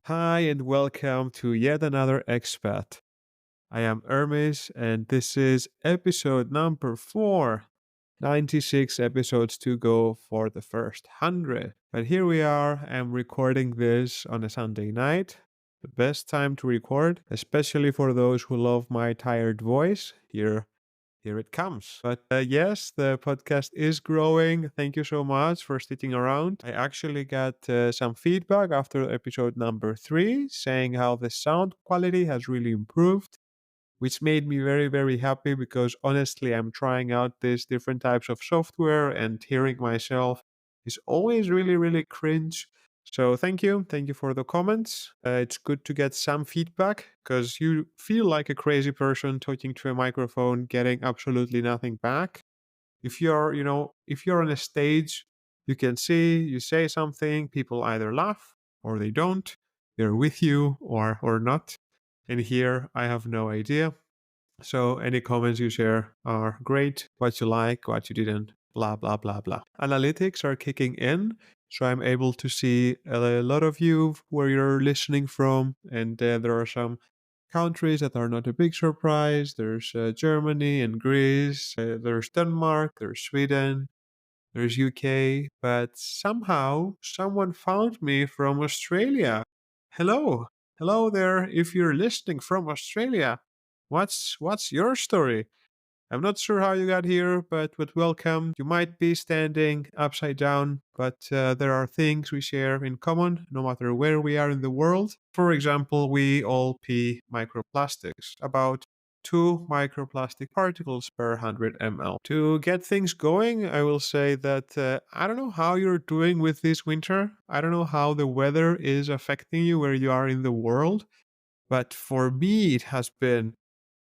Hi and welcome to yet another expat. I am Hermes and this is episode number 4. 96 episodes to go for the first 100. But here we are. I'm recording this on a Sunday night. The best time to record, especially for those who love my tired voice. Here it comes. But yes, the podcast is growing. Thank you so much for sticking around. I actually got some feedback after episode number 3 saying how the sound quality has really improved, which made me very, very happy because honestly, I'm trying out these different types of software and hearing myself is always really, really cringe. So thank you. Thank you for the comments. It's good to get some feedback because you feel like a crazy person talking to a microphone, getting absolutely nothing back. If you're on a stage, you can see, you say something, people either laugh or they don't. They're with you or not. And here I have no idea. So any comments you share are great. What you like, what you didn't, blah, blah, blah, blah. Analytics are kicking in. So I'm able to see a lot of you where you're listening from. And there are some countries that are not a big surprise. There's Germany and Greece. There's Denmark. There's Sweden. There's UK. But somehow someone found me from Australia. Hello. Hello there. If you're listening from Australia, what's your story? I'm not sure how you got here, but welcome. You might be standing upside down, but there are things we share in common no matter where we are in the world. For example, we all pee microplastics, about 2 microplastic particles per 100 ml. To get things going, I will say that I don't know how you're doing with this winter. I don't know how the weather is affecting you where you are in the world, but for me, it has been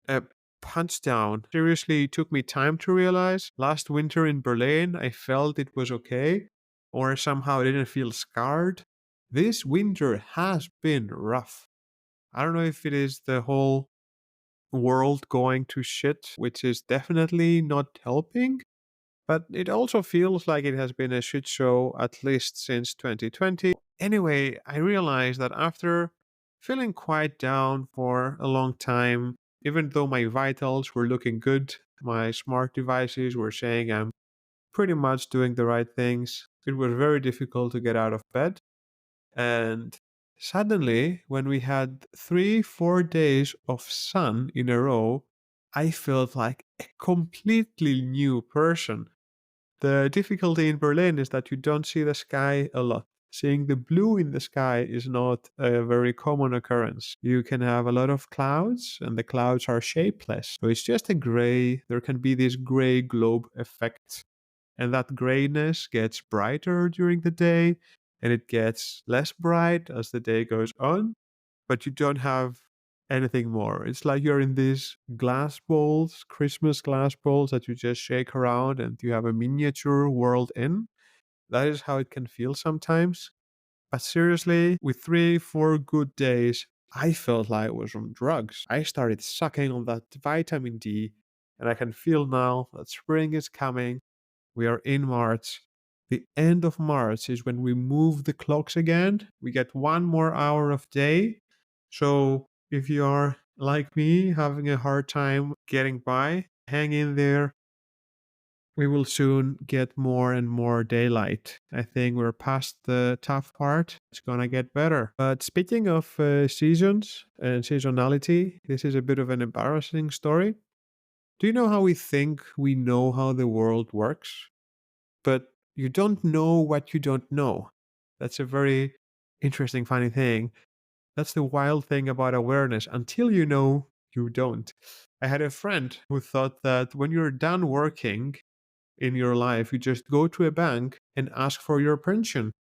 a punch down. Seriously, it took me time to realize. Last winter in Berlin, I felt it was okay, or somehow I didn't feel scarred. This winter has been rough. I don't know if it is the whole world going to shit, which is definitely not helping, but it also feels like it has been a shit show at least since 2020. Anyway, I realized that after feeling quite down for a long time, even though my vitals were looking good, my smart devices were saying I'm pretty much doing the right things, it was very difficult to get out of bed. And suddenly, when we had 3, 4 days of sun in a row, I felt like a completely new person. The difficulty in Berlin is that you don't see the sky a lot. Seeing the blue in the sky is not a very common occurrence. You can have a lot of clouds, and the clouds are shapeless. So it's just a gray, there can be this gray globe effect. And that grayness gets brighter during the day, and it gets less bright as the day goes on, but you don't have anything more. It's like you're in these glass bowls, Christmas glass bowls that you just shake around and you have a miniature world in. That is how it can feel sometimes. But seriously, with 3, 4 good days, I felt like I was on drugs. I started sucking on that vitamin D, and I can feel now that spring is coming. We are in March. The end of March is when we move the clocks again. We get 1 more hour of day. So if you are like me, having a hard time getting by, hang in there. We will soon get more and more daylight. I think we're past the tough part. It's gonna get better. But speaking of seasons and seasonality, this is a bit of an embarrassing story. Do you know how we think we know how the world works? But you don't know what you don't know. That's a very interesting, funny thing. That's the wild thing about awareness. Until you know, you don't. I had a friend who thought that when you're done working in your life, you just go to a bank and ask for your pension.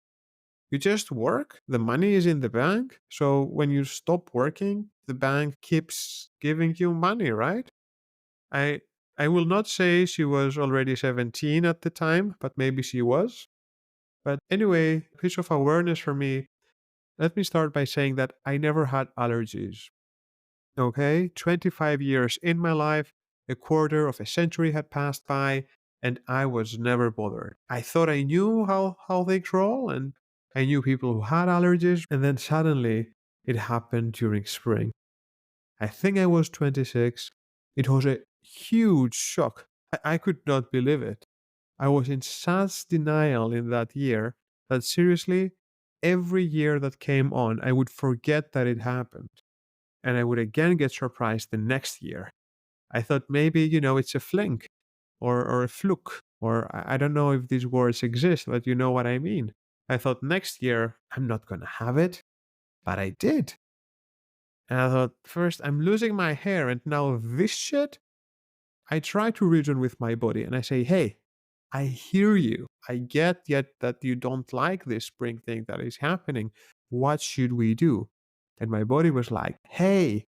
You just work, the money is in the bank. So when you stop working, the bank keeps giving you money, right? I I will not say she was already 17 at the time, but maybe she was. But anyway, piece of awareness for me. Let me start by saying that I never had allergies. Okay, 25 years in my life, a quarter of a century had passed by, and I was never bothered. I thought I knew how things roll, and I knew people who had allergies, and then suddenly It happened during spring. I think I was 26. It was a huge shock. I could not believe it. I was in such denial in that year that seriously, every year that came on, I would forget that it happened. And I would again get surprised the next year. I thought maybe, it's a fling or a fluke, or I don't know if these words exist, but you know what I mean. I thought next year, I'm not going to have it, but I did. And I thought, first, I'm losing my hair, and now this shit? I try to reason with my body and I say, hey, I hear you. I get yet that you don't like this spring thing that is happening. What should we do? And my body was like, hey,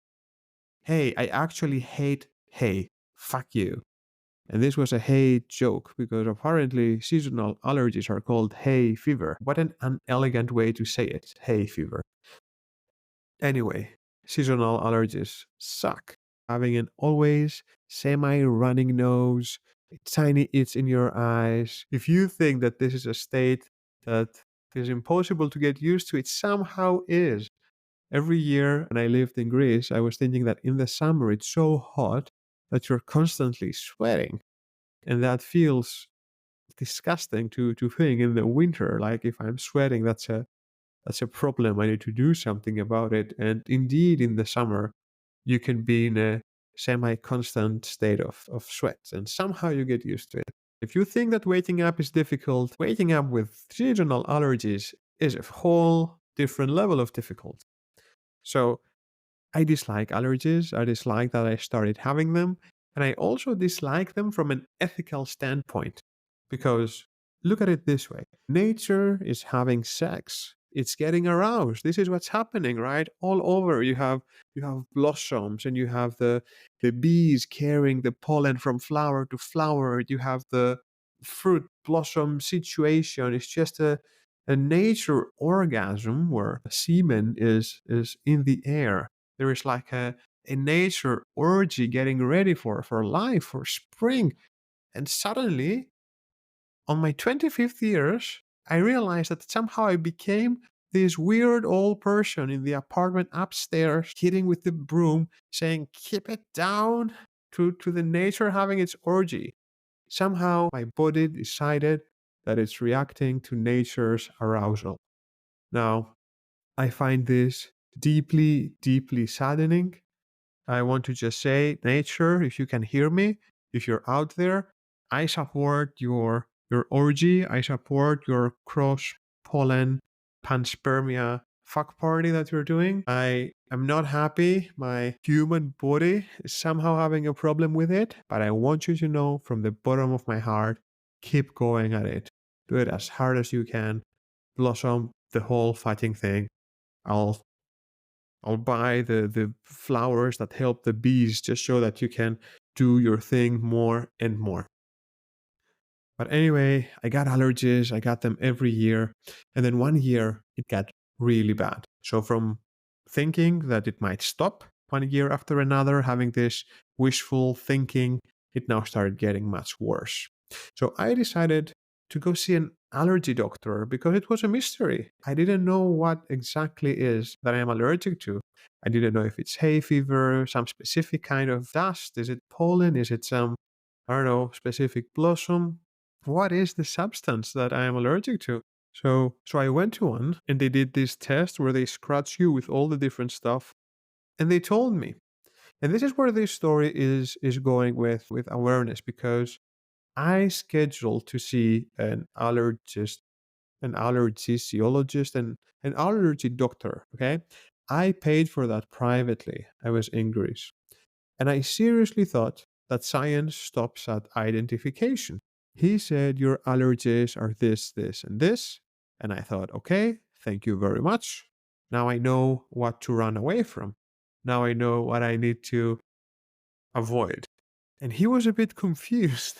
I actually hate hay. Fuck you. And this was a hay joke because apparently seasonal allergies are called hay fever. What an unelegant way to say it, hay fever. Anyway, seasonal allergies suck. Having an always semi running nose, a tiny itch in your eyes. If you think that this is a state that is impossible to get used to, it somehow is. Every year when I lived in Greece, I was thinking that in the summer it's so hot that you're constantly sweating. And that feels disgusting to think in the winter. Like if I'm sweating, that's a problem. I need to do something about it. And indeed, in the summer, you can be in a semi constant state of sweat, and somehow you get used to it. If you think that waking up is difficult, waking up with seasonal allergies is a whole different level of difficult. So, I dislike allergies. I dislike that I started having them. And I also dislike them from an ethical standpoint. Because look at it this way: nature is having sex. It's getting aroused. This is what's happening, right? All over. You have blossoms and you have the bees carrying the pollen from flower to flower. You have the fruit blossom situation. It's just a nature orgasm where semen is in the air. There is like a nature orgy getting ready for life, for spring. And suddenly, on my 25th years, I realized that somehow I became this weird old person in the apartment upstairs, hitting with the broom, saying, keep it down, to the nature having its orgy. Somehow my body decided that it's reacting to nature's arousal. Now, I find this deeply, deeply saddening. I want to just say, nature, if you can hear me, if you're out there, I support your orgy. I support your cross pollen panspermia fuck party that you're doing. I am not happy. My human body is somehow having a problem with it, but I want you to know from the bottom of my heart, keep going at it. Do it as hard as you can. Blossom the whole fighting thing. I'll I'll buy the flowers that help the bees just so that you can do your thing more and more. But anyway, I got allergies. I got them every year. And then one year it got really bad. So from thinking that it might stop one year after another, having this wishful thinking, it now started getting much worse. So I decided to go see an allergy doctor because it was a mystery. I didn't know what exactly is that I am allergic to. I didn't know if it's hay fever, some specific kind of dust. Is it pollen? Is it some, I don't know, specific blossom? What is the substance that I am allergic to? So I went to one and they did this test where they scratch you with all the different stuff and they told me. And this is where this story is going with awareness because I scheduled to see an allergist, an allergist, and an allergy doctor. Okay. I paid for that privately. I was in Greece. And I seriously thought that science stops at identification. He said, your allergies are this, this, and this. And I thought, okay, thank you very much. Now I know what to run away from. Now I know what I need to avoid. And he was a bit confused.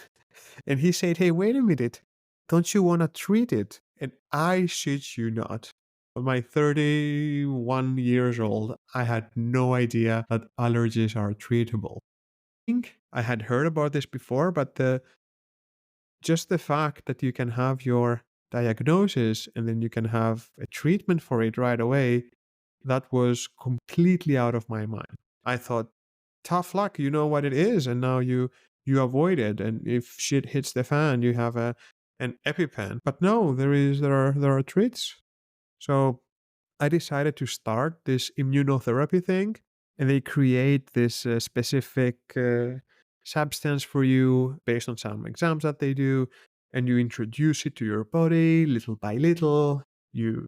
And he said, hey, wait a minute. Don't you want to treat it? And I shit you not. At my 31 years old, I had no idea that allergies are treatable. I had heard about this before, but just the fact that you can have your diagnosis and then you can have a treatment for it right away That was completely out of my mind. I thought, tough luck, you know what it is, and now you avoid it. And if shit hits the fan, you have an EpiPen. But no, there are treats. So I decided to start this immunotherapy thing, and they create this specific substance for you based on some exams that they do, and you introduce it to your body little by little. You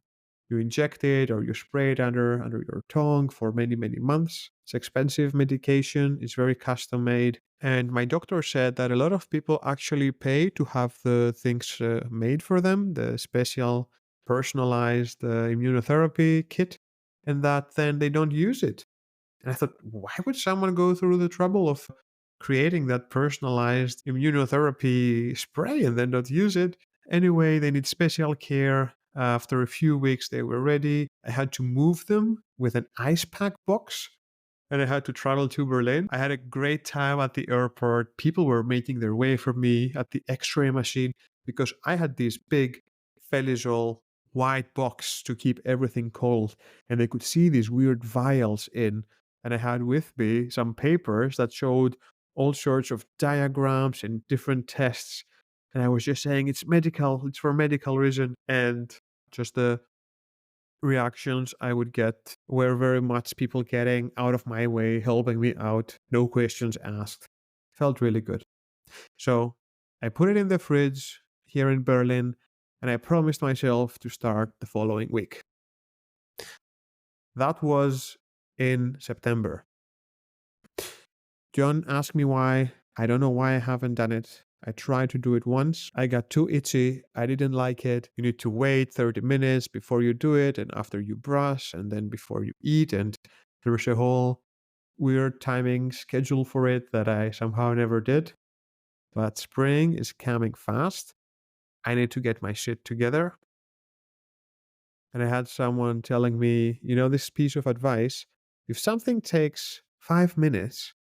inject it or you spray it under your tongue for many months. It's expensive medication. It's very custom made, and my doctor said that a lot of people actually pay to have the things made for them, the special personalized immunotherapy kit, and that then they don't use it. And I thought, why would someone go through the trouble of creating that personalized immunotherapy spray and then not use it? Anyway, they need special care. After a few weeks, they were ready. I had to move them with an ice pack box, and I had to travel to Berlin. I had a great time at the airport. People were making their way for me at the X-ray machine because I had this big Felisol white box to keep everything cold, and they could see these weird vials in. And I had with me some papers that showed all sorts of diagrams and different tests. And I was just saying, it's medical, it's for medical reason. And just the reactions I would get were very much people getting out of my way, helping me out, no questions asked. Felt really good. So I put it in the fridge here in Berlin, and I promised myself to start the following week. That was in September. John asked me why. I don't know why I haven't done it. I tried to do it once. I got too itchy. I didn't like it. You need to wait 30 minutes before you do it, and after you brush, and then before you eat. And there's a whole weird timing schedule for it that I somehow never did. But spring is coming fast. I need to get my shit together. And I had someone telling me, this piece of advice: if something takes 5 minutes,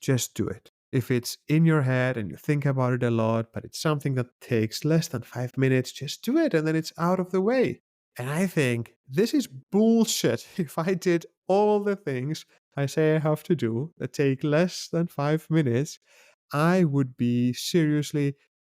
just do it. If it's in your head and you think about it a lot, but it's something that takes less than 5 minutes, just do it and then it's out of the way. And I think this is bullshit. If I did all the things I say I have to do that take less than 5 minutes, I would be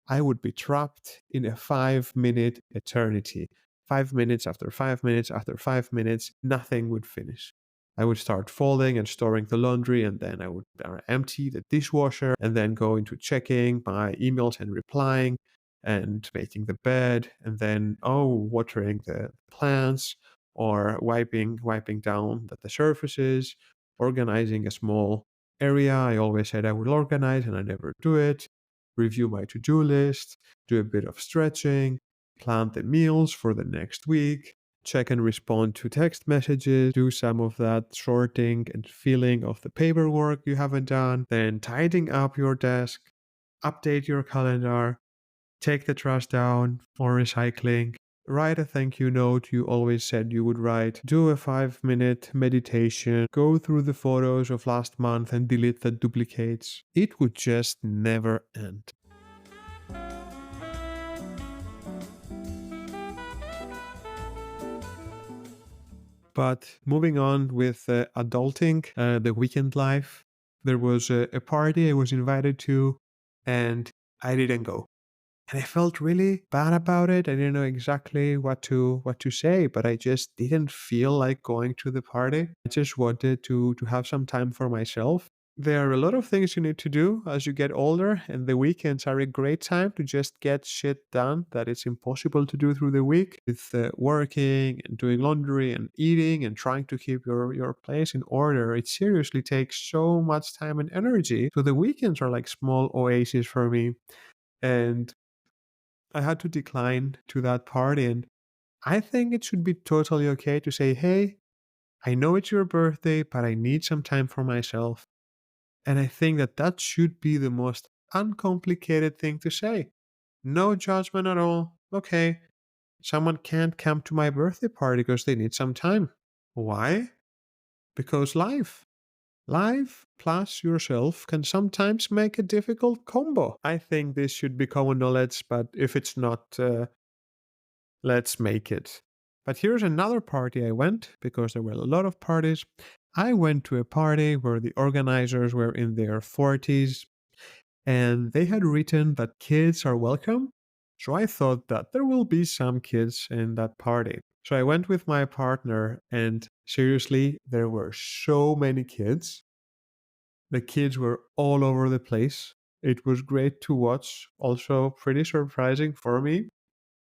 I would be trapped in a 5 minute eternity. 5 minutes after 5 minutes after 5 minutes, nothing would finish. I would start folding and storing the laundry, and then I would empty the dishwasher and then go into checking my emails and replying and making the bed, and then watering the plants or wiping down the surfaces, organizing a small area I always said I would organize and I never do it, review my to-do list, do a bit of stretching, plan the meals for the next week, check and respond to text messages, do some of that sorting and filling of the paperwork you haven't done, then tidying up your desk, update your calendar, take the trash down for recycling, write a thank you note you always said you would write, do a 5 minute meditation, go through the photos of last month and delete the duplicates. It would just never end. But moving on with adulting, the weekend life, there was a party I was invited to, and I didn't go. And I felt really bad about it. I didn't know exactly what to say, but I just didn't feel like going to the party. I just wanted to have some time for myself. There are a lot of things you need to do as you get older, and the weekends are a great time to just get shit done that it's impossible to do through the week, with working and doing laundry and eating and trying to keep your place in order. It seriously takes so much time and energy. So the weekends are like small oases for me. And I had to decline to that party, and I think it should be totally okay to say, hey, I know it's your birthday, but I need some time for myself. And I think that should be the most uncomplicated thing to say. No judgment at all. Okay, someone can't come to my birthday party because they need some time. Why? Because life plus yourself can sometimes make a difficult combo. I think this should be common knowledge, but if it's not, let's make it. But here's another party I went because there were a lot of parties. I went to a party where the organizers were in their 40s and they had written that kids are welcome. So I thought that there will be some kids in that party. So I went with my partner, and seriously, there were so many kids. The kids were all over the place. It was great to watch, also pretty surprising for me.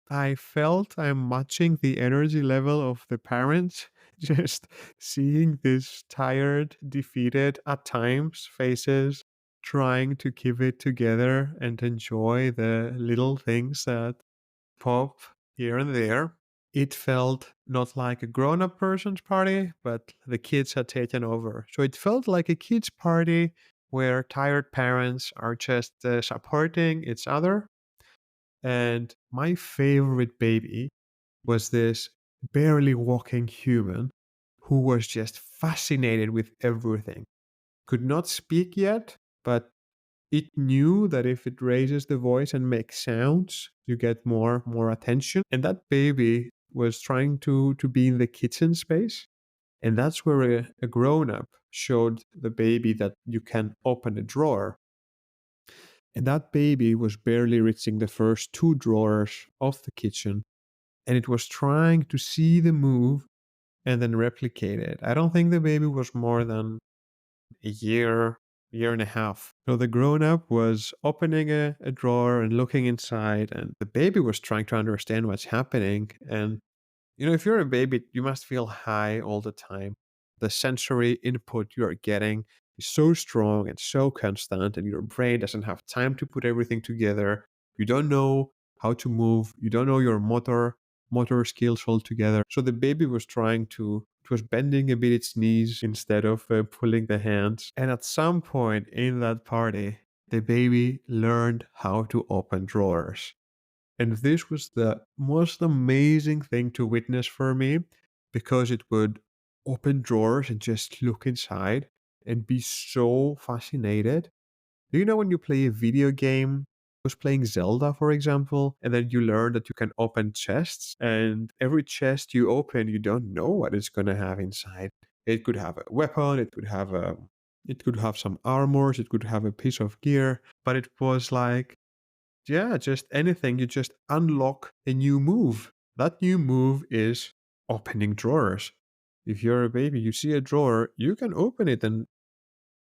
I felt I'm matching the energy level of the parents, just seeing these tired, defeated at times faces, trying to keep it together and enjoy the little things that pop here and there. It felt not like a grown up person's party, but the kids had taken over. So it felt like a kids' party where tired parents are just supporting each other. And my favorite baby was this barely walking human who was just fascinated with everything. Could not speak yet, but it knew that if it raises the voice and makes sounds, you get more attention. And that baby was trying to be in the kitchen space. And that's where a grown up showed the baby that you can open a drawer. And that baby was barely reaching the first two drawers of the kitchen. And it was trying to see the move and then replicate it. I don't think the baby was more than a year and a half. So the grown up was opening a drawer and looking inside, and the baby was trying to understand what's happening. And if you're a baby, you must feel high all the time. The sensory input you're getting is so strong and so constant, and your brain doesn't have time to put everything together. You don't know how to move. You don't know your motor skills altogether. So the baby was it was bending a bit its knees instead of pulling the hands. And at some point in that party, the baby learned how to open drawers. And this was the most amazing thing to witness for me because it would open drawers and just look inside and be so fascinated. Do you know when you play a video game? I was playing Zelda, for example, and then you learn that you can open chests, and every chest you open, you don't know what it's gonna have inside. It could have a weapon, it could have some armors, it could have a piece of gear, but it was like, yeah, just anything. You just unlock a new move. That new move is opening drawers. If you're a baby, you see a drawer, you can open it, and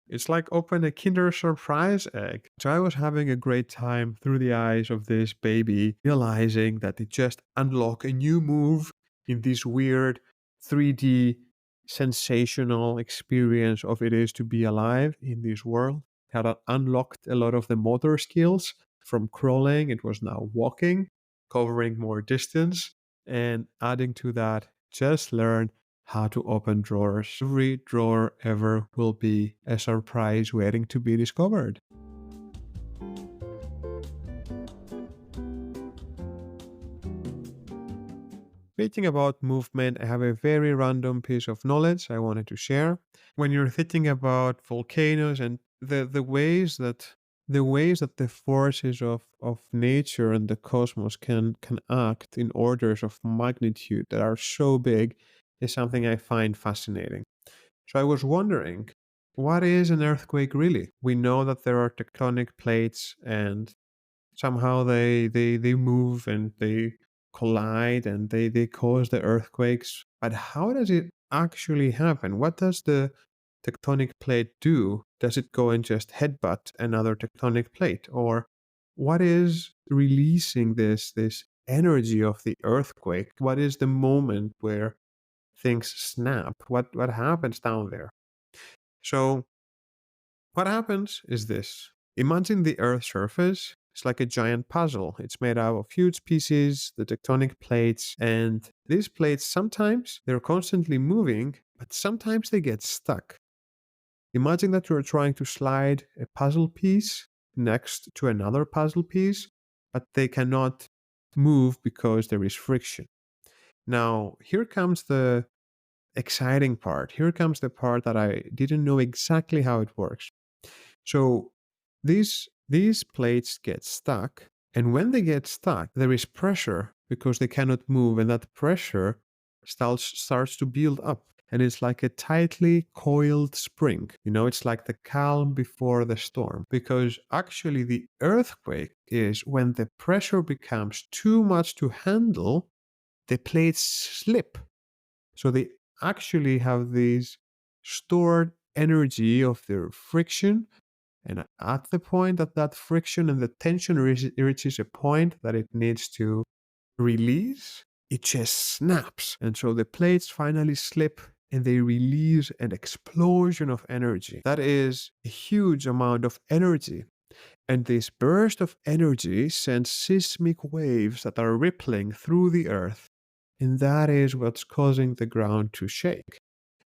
it's like open a Kinder Surprise egg. So I was having a great time through the eyes of this baby, realizing that it just unlock a new move in this weird 3D sensational experience of it is to be alive in this world. Had unlocked a lot of the motor skills from crawling. It was now walking, covering more distance, and adding to that, just learn how to open drawers. Every drawer ever will be a surprise waiting to be discovered. Speaking about movement, I have a very random piece of knowledge I wanted to share. When you're thinking about volcanoes and the ways that the forces of nature and the cosmos can act in orders of magnitude that are so big is something I find fascinating. So I was wondering, what is an earthquake really? We know that there are tectonic plates and somehow they move and they collide and they cause the earthquakes. But how does it actually happen? What does the tectonic plate do? Does it go and just headbutt another tectonic plate? Or what is releasing this energy of the earthquake? What is the moment where things snap? What happens down there? So what happens is this. Imagine the Earth's surface. It's like a giant puzzle. It's made out of huge pieces, the tectonic plates, and these plates sometimes they're constantly moving, but sometimes they get stuck. Imagine that you're trying to slide a puzzle piece next to another puzzle piece, but they cannot move because there is friction. Now, here comes the exciting part. Here comes the part that I didn't know exactly how it works. So these plates get stuck, and when they get stuck, there is pressure because they cannot move, and that pressure starts to build up. And it's like a tightly coiled spring. It's like the calm before the storm. Because actually, the earthquake is when the pressure becomes too much to handle, the plates slip. So they actually have this stored energy of their friction. And at the point that that friction and the tension reaches a point that it needs to release, it just snaps. And so the plates finally slip and they release an explosion of energy. That is a huge amount of energy. And this burst of energy sends seismic waves that are rippling through the earth. And that is what's causing the ground to shake.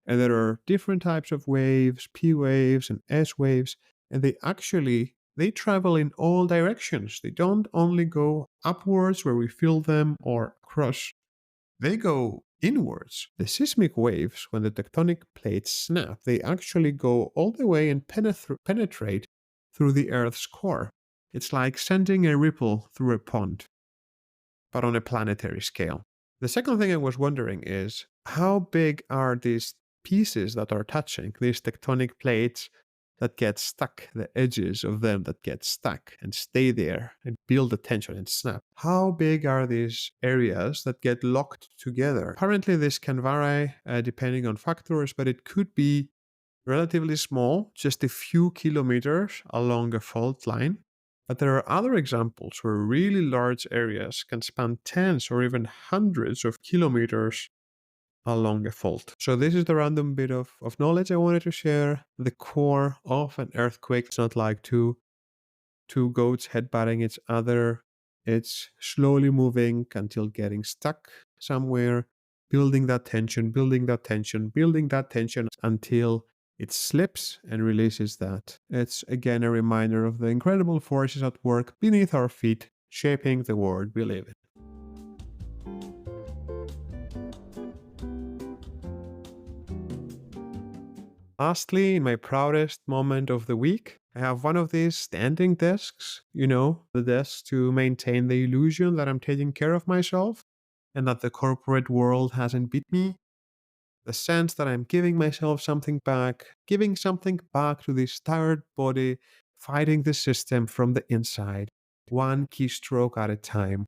And there are different types of waves, P waves and S waves, and they travel in all directions. They don't only go upwards where we feel them or across. They go inwards. The seismic waves, when the tectonic plates snap, they actually go all the way and penetrate through the Earth's core. It's like sending a ripple through a pond, but on a planetary scale. The second thing I was wondering is, how big are these pieces that are touching, these tectonic plates that get stuck, the edges of them that get stuck and stay there and build the tension and snap? How big are these areas that get locked together? Apparently, this can vary depending on factors, but it could be relatively small, just a few kilometers along a fault line. But there are other examples where really large areas can span tens or even hundreds of kilometers along a fault. So this is the random bit of knowledge I wanted to share. The core of an earthquake is not like two goats headbutting each other. It's slowly moving until getting stuck somewhere, building that tension, building that tension, building that tension until it slips and releases that. It's again a reminder of the incredible forces at work beneath our feet, shaping the world we live in. Lastly, in my proudest moment of the week, I have one of these standing desks, the desks to maintain the illusion that I'm taking care of myself and that the corporate world hasn't beat me. The sense that I'm giving myself something back, giving something back to this tired body, fighting the system from the inside, one keystroke at a time.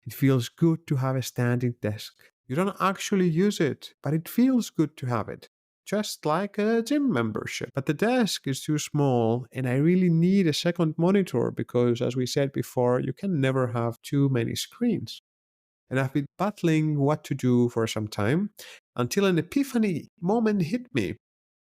It feels good to have a standing desk. You don't actually use it, but it feels good to have it. Just like a gym membership. But the desk is too small, and I really need a second monitor because, as we said before, you can never have too many screens. And I've been battling what to do for some time until an epiphany moment hit me.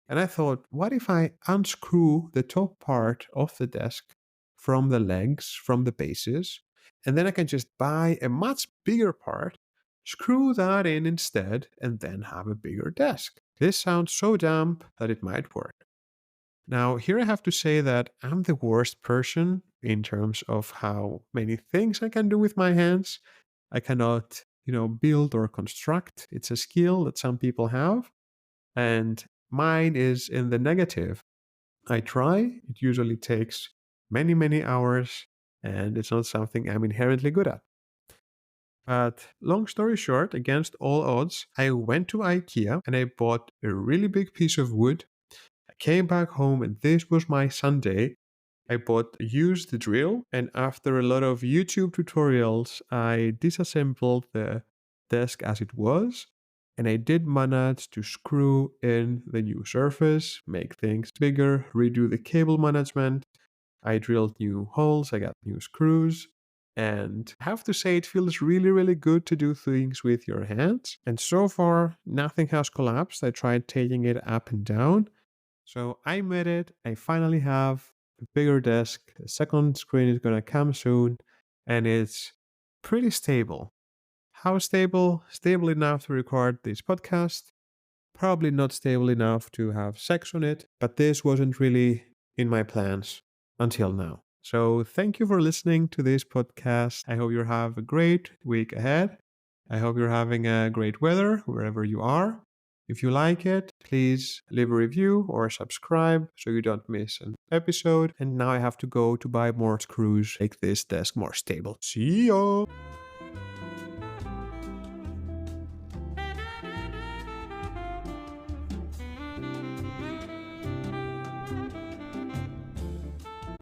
And I thought, what if I unscrew the top part of the desk from the legs, from the bases, and then I can just buy a much bigger part, screw that in instead, and then have a bigger desk. This sounds so dumb that it might work. Now, here I have to say that I'm the worst person in terms of how many things I can do with my hands. I cannot, build or construct. It's a skill that some people have. And mine is in the negative. I try, it usually takes many, many hours, and it's not something I'm inherently good at. But long story short, against all odds, I went to IKEA and I bought a really big piece of wood. I came back home, and this was my Sunday. I bought a used drill, and after a lot of YouTube tutorials, I disassembled the desk as it was, and I did manage to screw in the new surface, make things bigger, redo the cable management. I drilled new holes, I got new screws, and I have to say it feels really, really good to do things with your hands. And so far, nothing has collapsed. I tried taking it up and down. So I made it. I finally have a bigger desk. The second screen is going to come soon, and it's pretty stable. How stable? Stable enough to record this podcast. Probably not stable enough to have sex on it, but this wasn't really in my plans until now. So thank you for listening to this podcast. I hope you have a great week ahead. I hope you're having a great weather wherever you are. If you like it, please leave a review or subscribe so you don't miss an episode. And now I have to go to buy more screws, make this desk more stable. See ya!